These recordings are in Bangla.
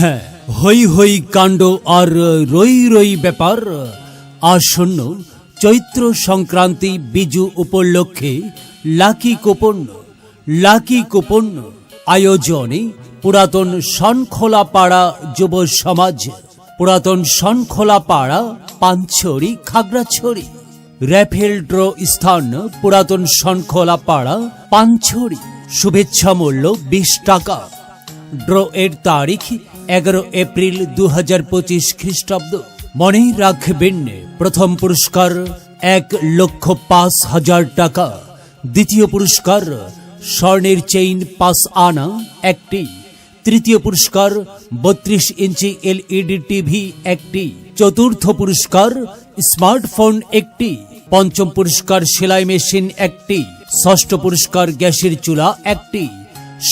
হ্যাঁ, হই হই কাণ্ড আর রই রই ব্যাপার। আসন্ন চৈত্র সংক্রান্তি বিজু উপলক্ষে লাকি কুপন আয়োজনে পুরাতন শনখোলাপাড়া যুব সমাজ, পুরাতন শনখোলাপাড়া, পানছড়ি, খাগড়াছড়ি। র্যাফেল ড্র স্থান পুরাতন শনখোলাপাড়া, পানছড়ি। শুভেচ্ছা মূল্য 20 টাকা। ড্র এর তারিখ 11 এপ্রিল 2025 খ্রিস্টাব্দ। মনে রাখবেন, প্রথম পুরস্কার 1,05,000 টাকা। দ্বিতীয় পুরস্কার স্বর্ণের চেইন 5 আনা একটি। তৃতীয় পুরস্কার 32 ইঞ্চি LED টিভি একটি। চতুর্থ পুরস্কার স্মার্টফোন একটি। পঞ্চম পুরস্কার সেলাই মেশিন একটি। ষষ্ঠ পুরস্কার গ্যাসের চুলা একটি।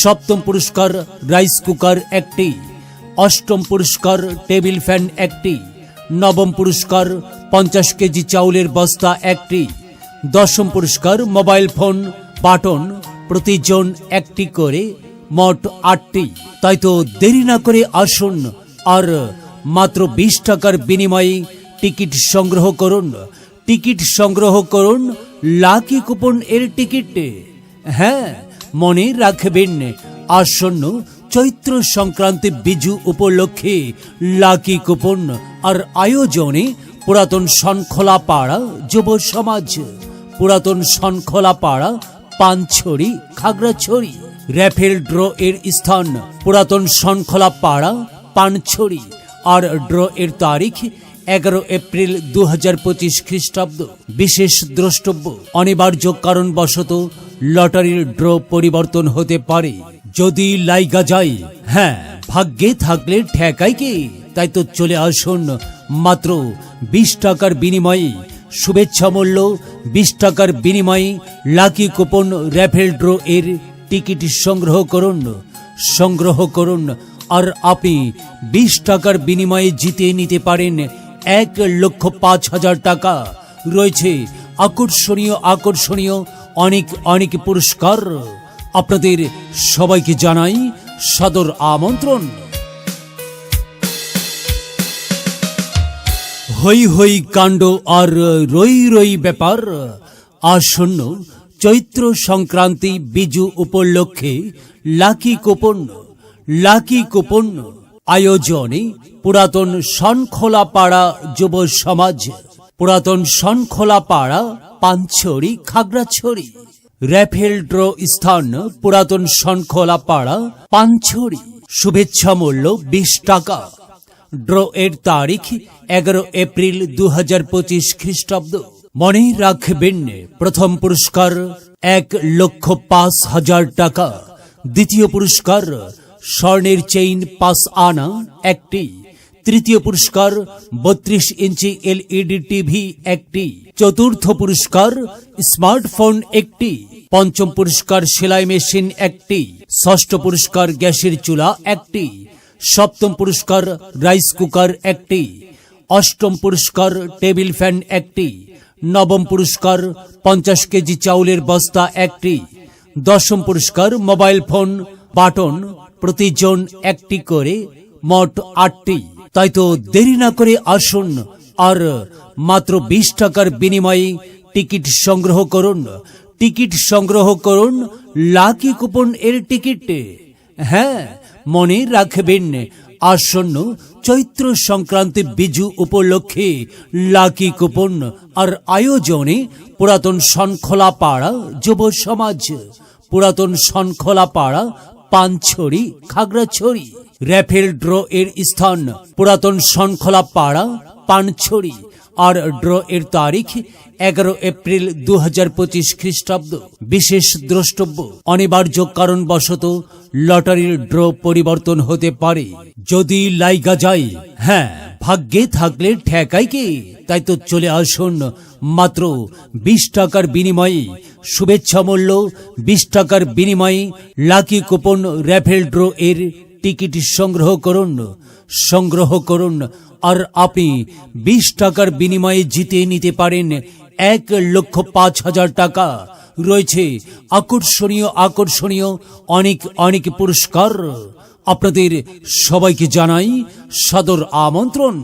সপ্তম পুরস্কার রাইস কুকার একটি। অষ্টম পুরস্কার টেবিল ফ্যান একটি। নবম পুরস্কার 50 কেজি চাউলের বস্তা একটি। দশম পুরস্কার মোবাইল ফোন বাটন প্রতিজন একটি করে, মোট 8টি। তাই তো দেরি না করে আসুন আর মাত্র 20 টাকার বিনিময়ে টিকিট সংগ্রহ করুন। টিকিট সংগ্রহ করুন লাকি কুপন এর টিকিটে। হ্যাঁ, মনে রাখবেন, আসন্ন চৈত্র সংক্রান্তি বিজু উপলক্ষে লাকি কুপন আর আয়োজনে পুরাতন শনখোলাপাড়া যুব সমাজ, পুরাতন শনখোলাপাড়া, পানছড়ি, খাগড়াছড়ি। র্যাফেল ড্র এর স্থান পুরাতন শনখোলাপাড়া, পানছড়ি। আর ড্র এর তারিখ 11 এপ্রিল 2025 খ্রিস্টাব্দ। বিশেষ দ্রষ্টব্য, অনিবার্য কারণবশত লটারির ড্র পরিবর্তন হতে পারে। যদি লাইগা যায়, হ্যাঁ, ভাগ্যে থাকলে ঠেকাই কি। তাই তো চলে আসুন, মাত্র 20 টাকার বিনিময়ে, শুভেচ্ছা মূল্য 20 টাকার বিনিময়ে লাকি কুপন র্যাফেল ড্র এর টিকিট সংগ্রহ করুন আর আপনি 20 টাকার বিনিময়ে জিতে নিতে পারেন 1,05,000 টাকা। রয়েছে আকর্ষণীয় অনেক পুরস্কার। আপনাদের সবাইকে জানাই সাদর আমন্ত্রণ। হই হই কাণ্ড আর রই রই ব্যাপার। আসন্ন চৈত্র সংক্রান্তি বিজু উপলক্ষে লাকি কুপন আয়োজনে পুরাতন শনখোলাপাড়া যুব সমাজ, পুরাতন শনখোলাপাড়া, পানছড়ি, খাগড়াছড়ি। র্যাফেল ড্র স্থান পুরাতন শনখোলাপাড়া, পানছড়ি। শুভেচ্ছা মূল্য 20 টাকা। ড্র এর তারিখ 11 এপ্রিল 2025 খ্রিস্টাব্দ। মনে রাখবেন, প্রথম পুরস্কার 1,05,000 টাকা। দ্বিতীয় পুরস্কার স্বর্ণের চেইন 5 আনা একটি। তৃতীয় পুরস্কার 32 ইঞ্চি LED টিভি একটি। চতুর্থ পুরস্কার স্মার্টফোন একটি। পঞ্চম পুরস্কার সেলাই মেশিন একটি। ষষ্ঠ পুরস্কার গ্যাসের চুলা একটি। সপ্তম পুরস্কার রাইস কুকার একটি। অষ্টম পুরস্কার টেবিল ফ্যান একটি। নবম পুরস্কার 50 কেজি চাউলের বস্তা একটি। দশম পুরস্কার মোবাইল ফোন বাটন প্রতিজন একটি করে, মোট 8টি। তাই তো দেরি না করে আসুন আর মাত্র 20 টাকার বিনিময়ে টিকিট সংগ্রহ করুন লাকি কুপন এর টিকিটে। হ্যাঁ, মনে রাখবেন, আসন্ন চৈত্র সংক্রান্তি বিজু উপলক্ষে লাকি কুপন আর আয়োজনে পুরাতন শনখোলাপাড়া যুব সমাজ, পুরাতন শনখোলাপাড়া, পানছড়ি, খাগড়াছড়ি। র্যাফেল ড্র এর স্থান পুরাতন শনখোলাপাড়া, পানছড়ি। আর ড্র এর তারিখ 11 এপ্রিল 2025 খ্রিস্টাব্দ। বিশেষ দ্রষ্টব্য, অনিবার্য কারণবশত লটারির ড্র পরিবর্তন হতে পারে। যদি লাইগা যায়, হ্যাঁ, ভাগ্যে থাকলে ঠেকাই কি। তাই তো চলে আসুন, মাত্র 20 টাকার বিনিময়ে, শুভেচ্ছা মূল্য 20 টাকার বিনিময়ে লাকি কুপন র্যাফেল ড্র এর টিকিট সংগ্রহ করুন আর আপনি 20 টাকার বিনিময়ে জিতে নিতে পারেন 1,05,000 টাকা। রয়েছে আকর্ষণীয় অনেক পুরস্কার। আপনাদের সবাইকে জানাই সাদর আমন্ত্রণ।